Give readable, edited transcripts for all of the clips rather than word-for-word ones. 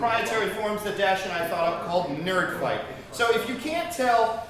proprietary forums that Dash and I thought up called NerdFight. So if you can't tell,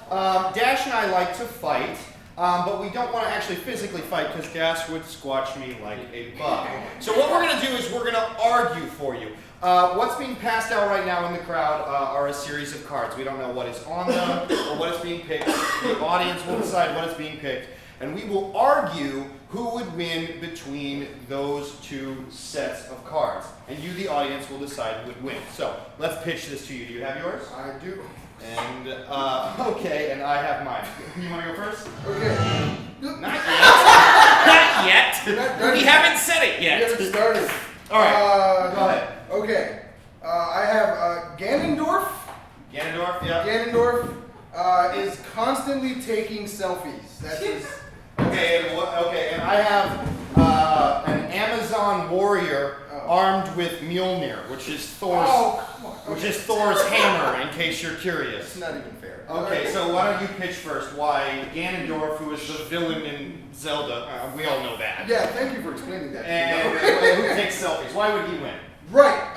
Dash and I like to fight, but we don't want to actually physically fight because Dash would squash me like a bug. So what we're going to do is we're going to argue for you. What's being passed out right now in the crowd are a series of cards. We don't know what is on them or what is being picked. The audience will decide what is being picked. And we will argue who would win between those two sets of cards. And you, the audience, will decide who would win. So let's pitch this to you. Do you have yours? I do. And, okay, and I have mine. You want to go first? Okay. Not yet. Not yet. We haven't said it We yet. haven't started. All right, go ahead. Okay. I have Ganondorf. Ganondorf, yeah. Ganondorf is constantly taking selfies. That's his. Okay, and I have an Amazon warrior armed with Mjolnir, which is Thor's, which is Thor's hammer. In case you're curious. It's not even fair. Okay, so why don't you pitch first? Why Ganondorf, who is the villain in Zelda? We all know that. Yeah, thank you for explaining that. And who takes selfies? Why would he win? Right.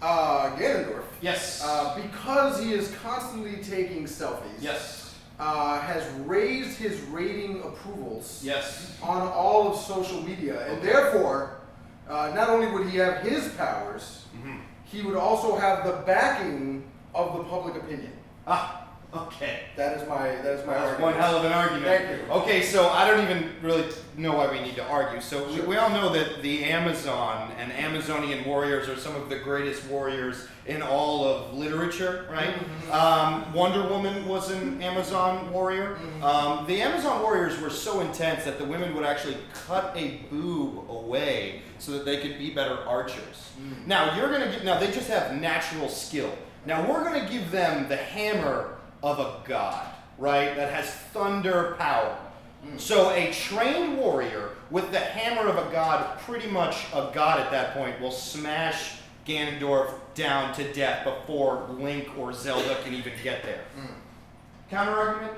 Ganondorf. Yes. Because he is constantly taking selfies. Yes. Has raised his rating approvals. Yes. On all of social media, and therefore, not only would he have his powers, he would also have the backing of the public opinion. Ah, okay. That is my argument. One hell of an argument. Thank you. Okay, so I don't even really know why we need to argue. So we all know that the Amazon and Amazonian warriors are some of the greatest warriors in all of literature, right? Wonder Woman was an Amazon warrior. The Amazon warriors were so intense that the women would actually cut a boob away so that they could be better archers. Now they just have natural skill. Now we're gonna give them the hammer of a god, right? That has thunder power. So a trained warrior with the hammer of a god, pretty much a god at that point, will smash Ganondorf down to death before Link or Zelda can even get there. Counter argument?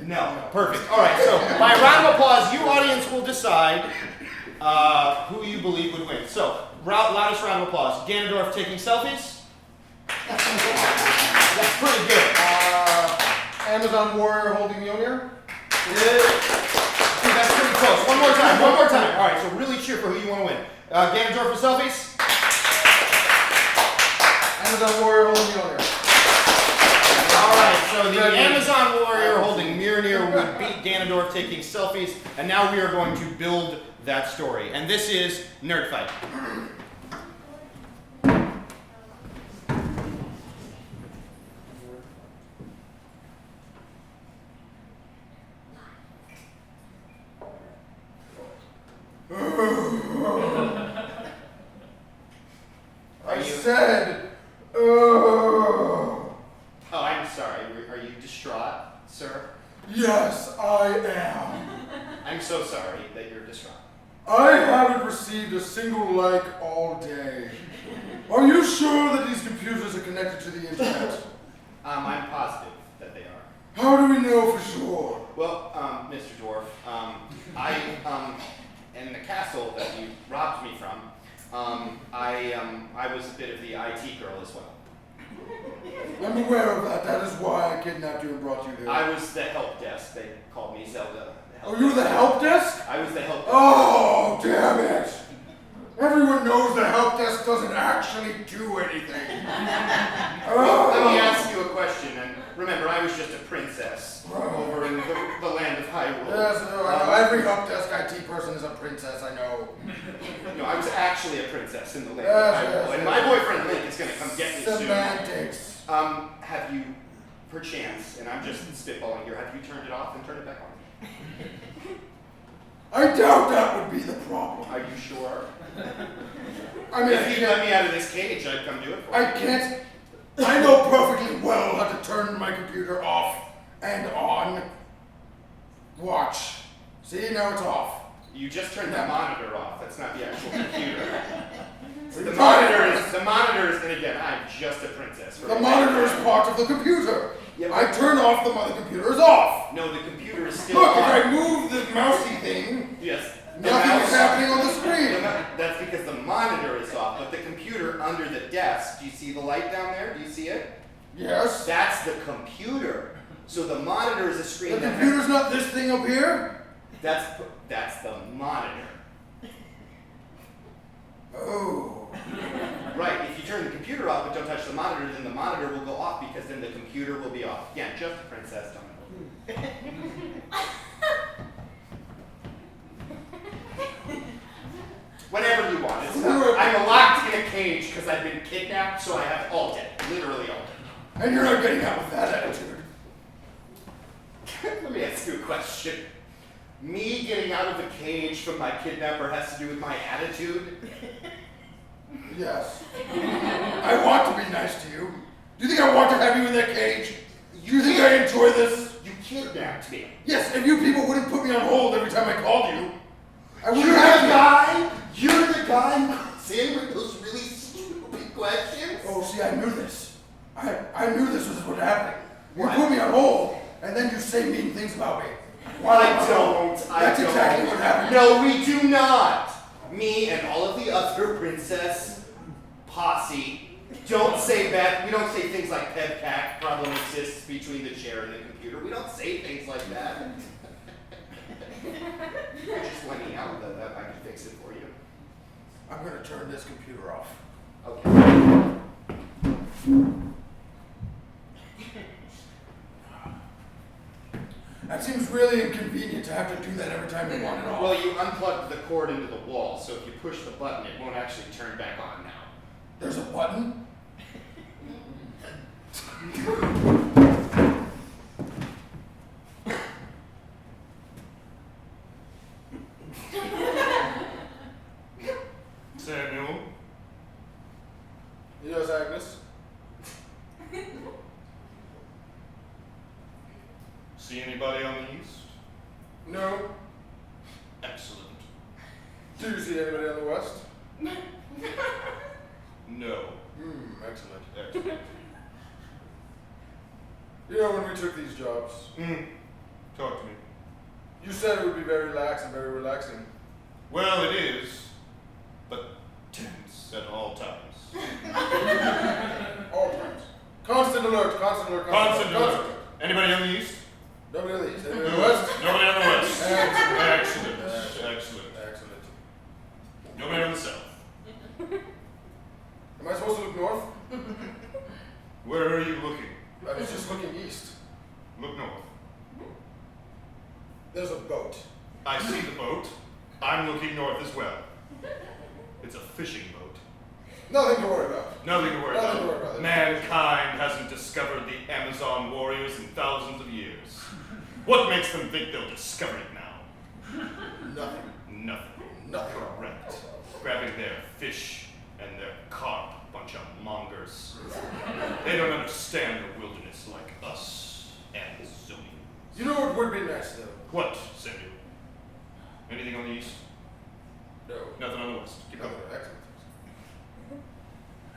No. Perfect. All right, so by a round of applause, you audience will decide who you believe would win. So, loudest round of applause. Ganondorf taking selfies? That's pretty good. Amazon warrior holding Mjolnir. That's pretty close. One more time. All right, so really cheer for who you want to win. Ganondorf for selfies? Amazon warrior holding Mjolnir. All right, so the Amazon warrior holding Mjolnir would beat Ganondorf taking selfies, and now we are going to build that story. And this is NerdFight. Oh, I'm sorry. Are you distraught, sir? Yes, I am. I'm so sorry that you're distraught. I haven't received a single like all day. Are you sure that these computers are connected to the internet? I'm positive that they are. How do we know for sure? Well, Mr. Dwarf, in the castle that you robbed me from, I was a bit of the IT girl as well. I'm aware of that. That is why I kidnapped you and brought you here. I was the help desk. They called me Zelda. Oh, you were the help desk? I was the help desk. Oh, damn it! Everyone knows the help desk doesn't actually do anything. Let me ask you a question, and remember, I was just a princess over in the land of Hyrule. Yes, I know. Every help desk IT person is a princess, I know. No, I was actually a princess in the land of Hyrule, and my boyfriend Link is going to come get me Semantics. soon. Have you, perchance, and I'm just spitballing here, have you turned it off and turned it back on? I doubt that would be the problem. Are you sure? I mean, if you let me out of this cage, I'd come do it for you. I can't. I know perfectly well how to turn my computer off and on. Watch. See, now it's off. You just turned the monitor off. That's not the actual computer. The monitor is, and again, I'm just a princess. The monitor is part of the computer. Yeah, I turn off, the computer is off. No, the computer is still Look, on. if I move the mousey thing, Yes. Nothing is happening on the screen. That's because the monitor is off, but the computer under the desk, do you see the light down there? Do you see it? Yes. That's the computer. So the monitor is a screen. The computer's not this thing up here? That's the monitor. Oh. Right, if you turn the computer off but don't touch the monitor, then the monitor will go off because then the computer will be off. Yeah, just a princess, don't Whatever you want. I'm locked in a cage because I've been kidnapped, so I have all day. Literally all day. And you're not getting out with that attitude. Let me ask you a question. Me getting out of the cage from my kidnapper has to do with my attitude? Yes. I want to be nice to you. Do you think I want to have you in that cage? Do you think I enjoy this? You kidnapped me. Yes, if you people wouldn't put me on hold every time I called you, I wouldn't You're have the you. guy? You're the guy who comes in with those really stupid questions? Oh, see, I knew this. I knew this was what happened. You What? put me on hold, and then you say mean things about me. I don't. That's exactly what happened. No, we do not. Me and all of the other princess posse don't say bad. We don't say things like "Pepcac problem exists between the chair and the computer." We don't say things like that. You're just letting out that I can fix it for you. I'm gonna turn this computer off. Okay. That seems really inconvenient to have to do that every time you want it off. Well, you unplugged the cord into the wall, so if you push the button, it won't actually turn back on now. There's a button? Samuel? Yes, Agnes? See anybody on the east? No. Excellent. Do you see anybody on the west? No. Excellent. Excellent. You know, when we took these jobs, Talk to me. you said it would be very lax and very relaxing. Well, it is, but tense at all times. All times. Constant alert, constant alert, Constant alert. Anybody on the east? Nobody on the east. Anybody on the west? Nobody on the west. Excellent. Excellent. Excellent. Excellent. Nobody on the south. Am I supposed to look north? Where are you looking? I was just looking east. Look north. There's a boat. I see the boat. I'm looking north as well. It's a fishing boat. Nothing to worry about. Nothing to worry Nothing about. to worry about. Mankind hasn't discovered the Amazon warriors in thousands of years. What makes them think they'll discover it now? Nothing. Nothing. Nothing. Correct. Grabbing their fish and their carp, bunch of mongers. They don't understand the wilderness like us Amazonians. You know what would be nice, though? What, Samuel? Anything on the east? No. Nothing on the west. Keep Nothing. going. Excellent.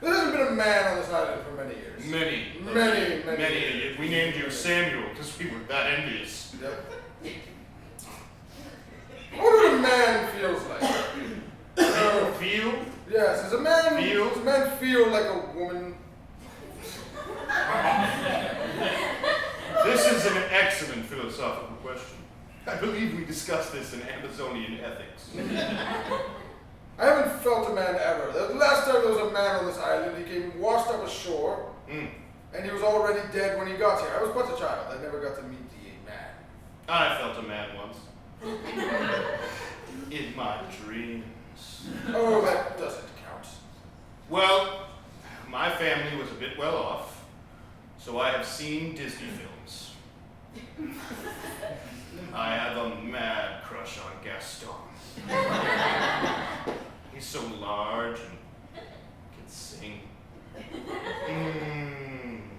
There hasn't been a man on this island for many years. Many a year. We named you Samuel because we were that envious. Yep. I wonder what a man feels like. Feel? Yes, does a man Feel? Does a man feel like a woman? This is an excellent philosophical question. I believe we discussed this in Amazonian ethics. I haven't felt a man ever. The last time there was a man on this island, he came washed up ashore, and he was already dead when he got here. I was but a child. I never got to meet the man. I felt a man once. In my dreams. Oh, that doesn't count. Well, my family was a bit well off, so I have seen Disney films. I have a mad crush on Gaston. He's so large and can sing.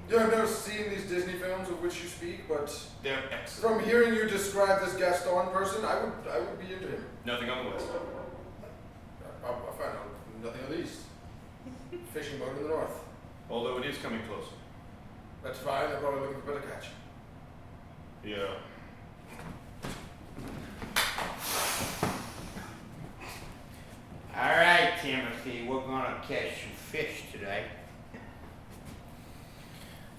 You have never seen these Disney films of which you speak, but They're excellent. from hearing you describe this Gaston person, I would be into him. Nothing on the west. I find out nothing on the east. Fishing boat in the north. Although it is coming closer. That's fine. They're probably looking for better catch. Yeah. gonna catch some fish today.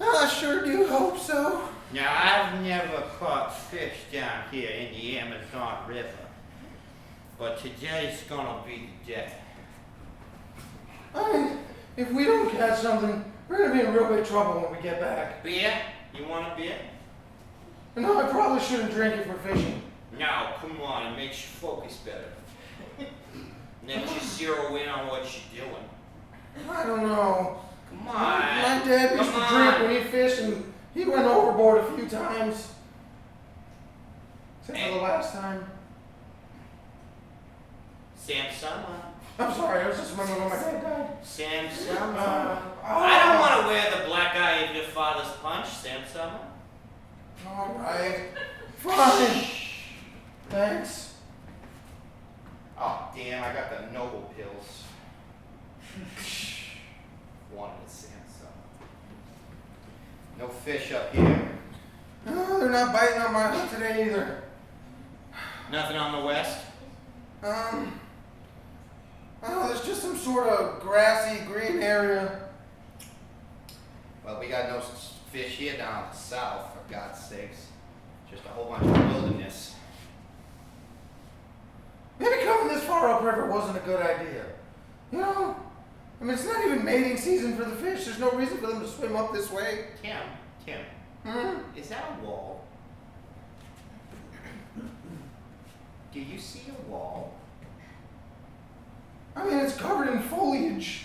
I sure do hope so. Now, I've never caught fish down here in the Amazon River, but today's gonna be the day. I mean, if we don't catch something, we're gonna be in real big trouble when we get back. Beer? You want a beer? No, I probably shouldn't drink it for fishing. No, come on, it makes you focus better. Lets you zero in on what you're doing. I don't know. Come on. My dad used Come to drink on. when he fished, and he went overboard a few times. Except for the last time. Sam Summer. I'm sorry, I was just remembering when my dad died. Sam Summer. I don't want to wear the black eye of your father's punch, Sam Summer. All right. Fine. Thanks. Oh, damn, I got the Noble pills. Wanted to Sam Summer. No fish up here. Oh, they're not biting on my hook today either. Nothing on the west? Oh, there's just some sort of grassy green area. Well, we got no fish here down in the south, for God's sakes. Just a whole bunch of wilderness. Maybe coming this far upriver wasn't a good idea. You know? I mean, it's not even mating season for the fish. There's no reason for them to swim up this way. Tim, is that a wall? Do you see a wall? I mean, it's covered in foliage.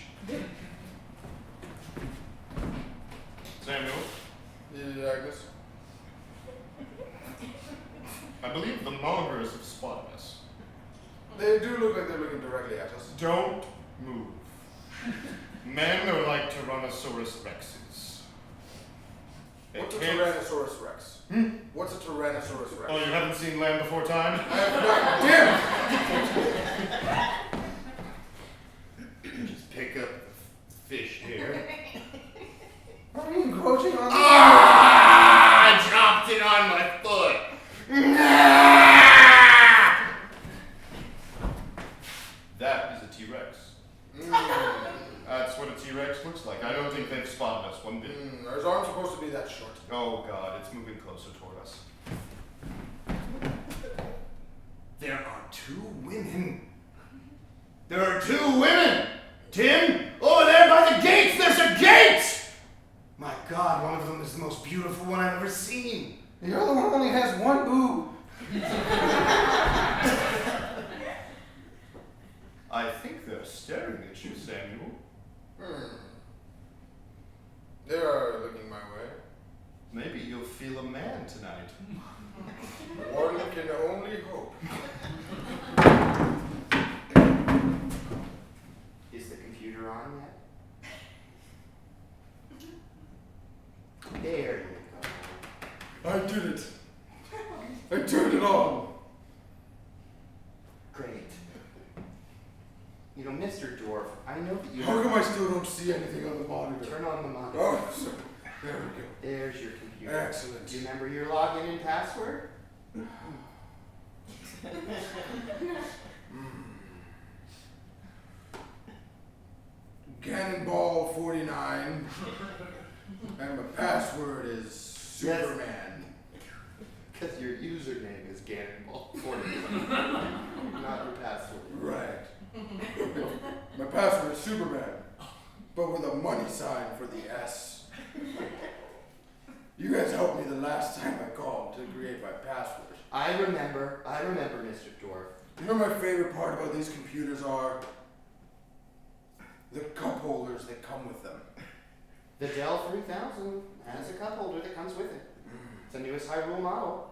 Samuel, Yeah, Agnes. I believe the mongers have spotted us. They do look like they're looking directly at us. Don't move. Men are like Tyrannosaurus Rexes. They What's a can't- Tyrannosaurus Rex? What's a Tyrannosaurus Rex? Oh, you haven't seen Land Before Time? I have not. Damn it! Just pick up the fish here. Are you encroaching on me? I dropped it on my foot. That is a T-Rex. That's what a T-Rex looks like. I don't think they've spotted us one bit. Are his arms supposed to be that short? Oh God, it's moving closer toward us. There are two women. There are two women! Tim, over there by the gates, there's a gate! My God, one of them is the most beautiful one I've ever seen. The other one only has one boob. I think they're staring at you, Samuel. They are looking my way. Maybe you'll feel a man tonight. One can only hope. Is the computer on yet? There you go. I did it. I turned it on. Great. You know, Mr. Dwarf, I know that you... How come I still don't see anything on the monitor? Turn on the monitor. Oh, sorry. There we go. There's your computer. Excellent. Do you remember your login and password? Cannonball 49. And my password is Superman. Because your username is Cannonball49. Not your password. Right. My password is Superman, but with a money sign for the S. You guys helped me the last time I called to create my password. I remember, Mr. Dwarf. You know what my favorite part about these computers are? The cup holders that come with them. The Dell 3000 has a cup holder that comes with it. It's the newest high-rule model.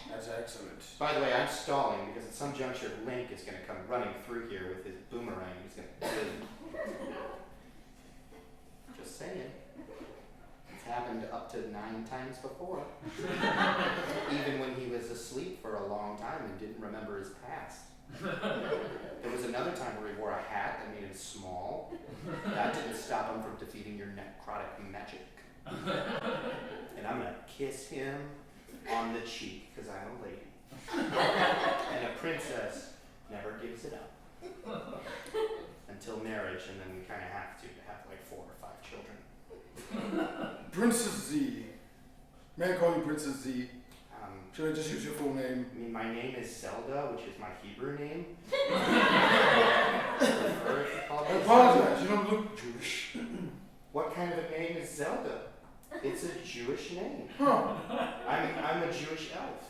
That's excellent. By the way, I'm stalling because at some juncture Link is going to come running through here with his boomerang. He's going to... Just saying. It's happened up to 9 times before. Even when he was asleep for a long time and didn't remember his past. There was another time where he wore a hat that made him small. That didn't stop him from defeating your necrotic magic. And I'm going to kiss him on the cheek because I'm a lady. And a princess never gives it up. until marriage, and then we kind of have to have like 4 or 5 children. Princess Z. May I call you Princess Z? Should I just use your full name? I mean, my name is Zelda, which is my Hebrew name. I apologize, you don't look Jewish. What kind of a name is Zelda? It's a Jewish name. Huh. I'm a Jewish elf.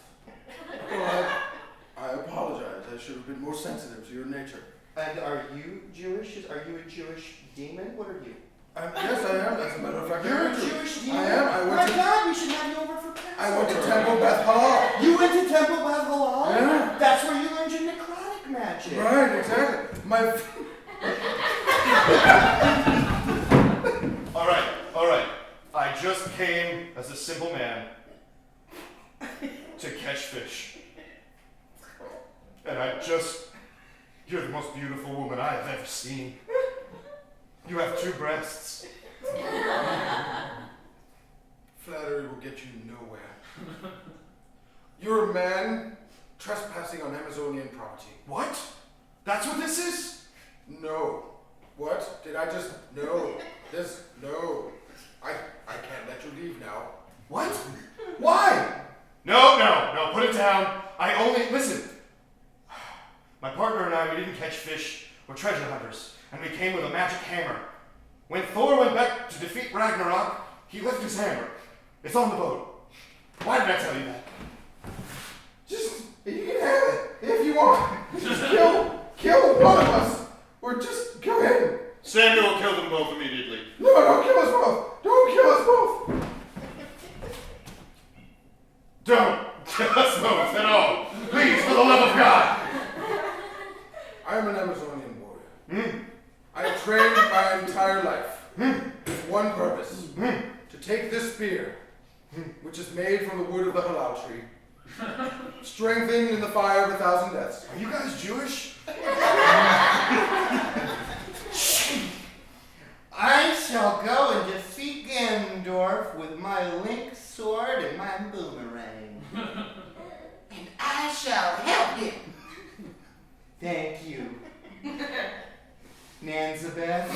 Well, I apologize. I should have been more sensitive to your nature. And are you Jewish? Are you a Jewish demon? What are you? Yes, I am. As a matter of fact, You're I a am Jewish demon? I am. Oh my God, we should have you over for Passover. I went to Temple Beth Halal. You went to Temple Beth Halal? Yeah. That's where you learned your necrotic magic. Right, exactly. All right. I just came as a simple man to catch fish. And you're the most beautiful woman I have ever seen. You have 2 breasts. Flattery will get you nowhere. You're a man trespassing on Amazonian property. What? That's what this is? No. What? Did I just... No. No. I can't let you leave now. What? Why? No, put it down. Listen. My partner and I, we didn't catch fish. We're treasure hunters. And we came with a magic hammer. When Thor went back to defeat Ragnarok, he left his hammer. It's on the boat. Why did I tell you that? You can have it if you want. Just kill one of us. Or just go ahead. Samuel will kill them both immediately. No, don't kill us both. Don't kill us both. Don't kill us both at all. Please, for the love of God. I'm an Amazonian warrior. I trained my entire life with one purpose. To take this spear, which is made from the wood of the halal tree, strengthened in the fire of 1,000 deaths. Are you guys Jewish? I shall go and defeat Ganondorf with my link sword and my boomerang. And I shall help him. Thank you. Nanzabeth.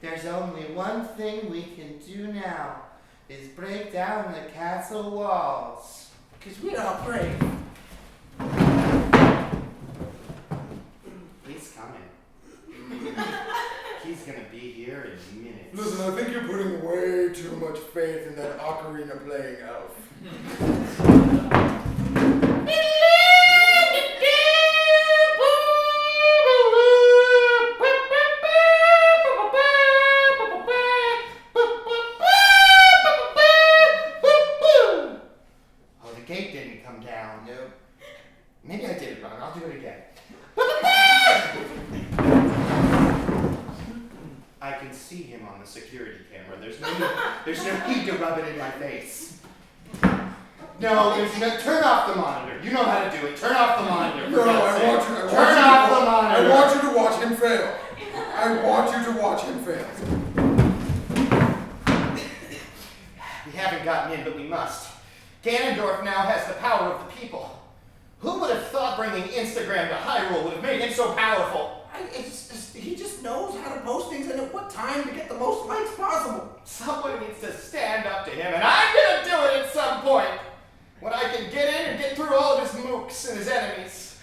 There's only one thing we can do now, is break down the castle walls. 'Cause we are brave. He's coming. He's gonna be here in minutes. Listen, I think you're putting way too much faith in that ocarina playing elf. Oh, the gate didn't come down. Nope. Maybe I did it wrong. I'll do it again. I can see him on the security camera. There's no need to rub it in my face. No, turn off the monitor. You know how to do it. Turn off the monitor. No, I want you to Turn off the monitor. I want you to watch him fail. I want you to watch him fail. We haven't gotten in, but we must. Ganondorf now has the power of the people. Who would have thought bringing Instagram to Hyrule would have made him so powerful? He just knows how to post things and at what time to get the most likes possible. Someone needs to stand up to him, and I'm gonna do it at some point. When I can get in and get through all of his mooks and his enemies.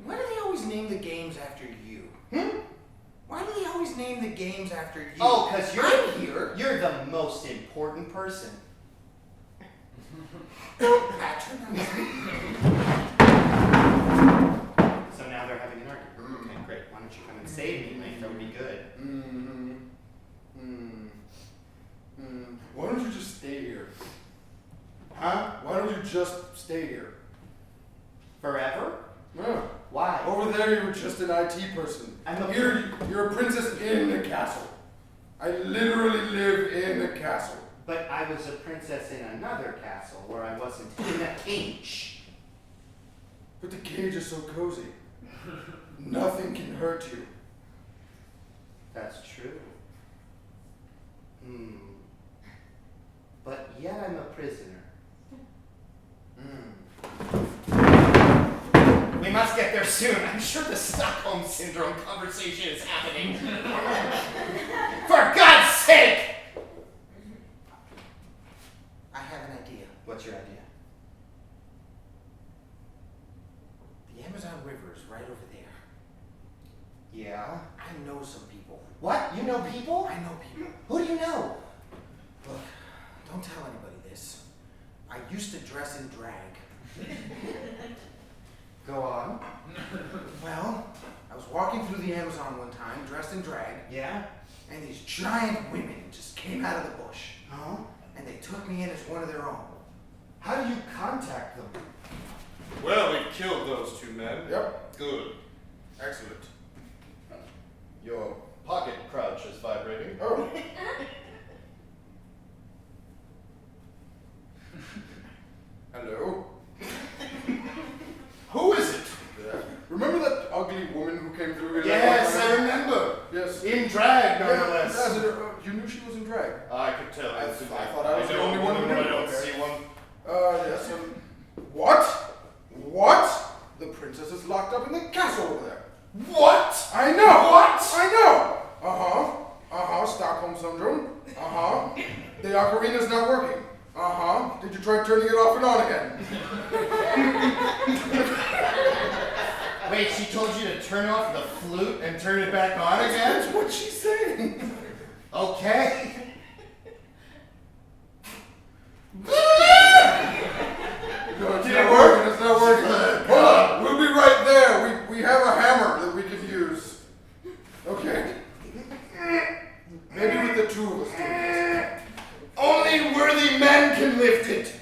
Why do they always name the games after you? Why do they always name the games after you? Oh, because I'm here. You're the most important person. Don't patronize me. So now they're having an argument. Okay, great. Why don't you come and save me, Link? That would be good. Why don't you just stay here? Huh? Why don't you just stay here? Forever? Yeah. Why? Over there, you were just an IT person. Here, you're a princess in the castle. I literally live in the castle. But I was a princess in another castle where I wasn't in a cage. But the cage is so cozy. Nothing can hurt you. That's true. But yet I'm a prisoner. We must get there soon. I'm sure the Stockholm Syndrome conversation is happening. For God's sake! I have an idea. What's your idea? The Amazon River is right over there. Yeah? I know some people. What? You know people? I know people. Who do you know? Look, don't tell anybody this. I used to dress in drag. Go on. Well, I was walking through the Amazon one time, dressed in drag, Yeah? and these giant women just came out of the bush. Huh? And they took me in as one of their own. How do you contact them? Well, we've killed those two men. Yep. Good. Excellent. Your pocket crouch is vibrating. Oh. Hello. Who is it? Yeah. Remember that ugly woman who came through here? Yes, I remember. Yes. In drag, Yeah, nonetheless. you knew she was in drag. I could tell. I It's- thought I was the know only a one who woman, knew. I don't Okay. see one. Yes. What? What? The princess is locked up in the castle over there. What? I know. What? I know. Stockholm syndrome. The ocarina's not working. Did you try turning it off and on again? Wait, she told you to turn off the flute and turn it back on again? That's what she's saying. Okay. No, it's Did not it work? working. It's not working. Hold on. We'll be right there. We have a hammer that we could use. Okay. Maybe with the two of us doing this. Only worthy men can lift it.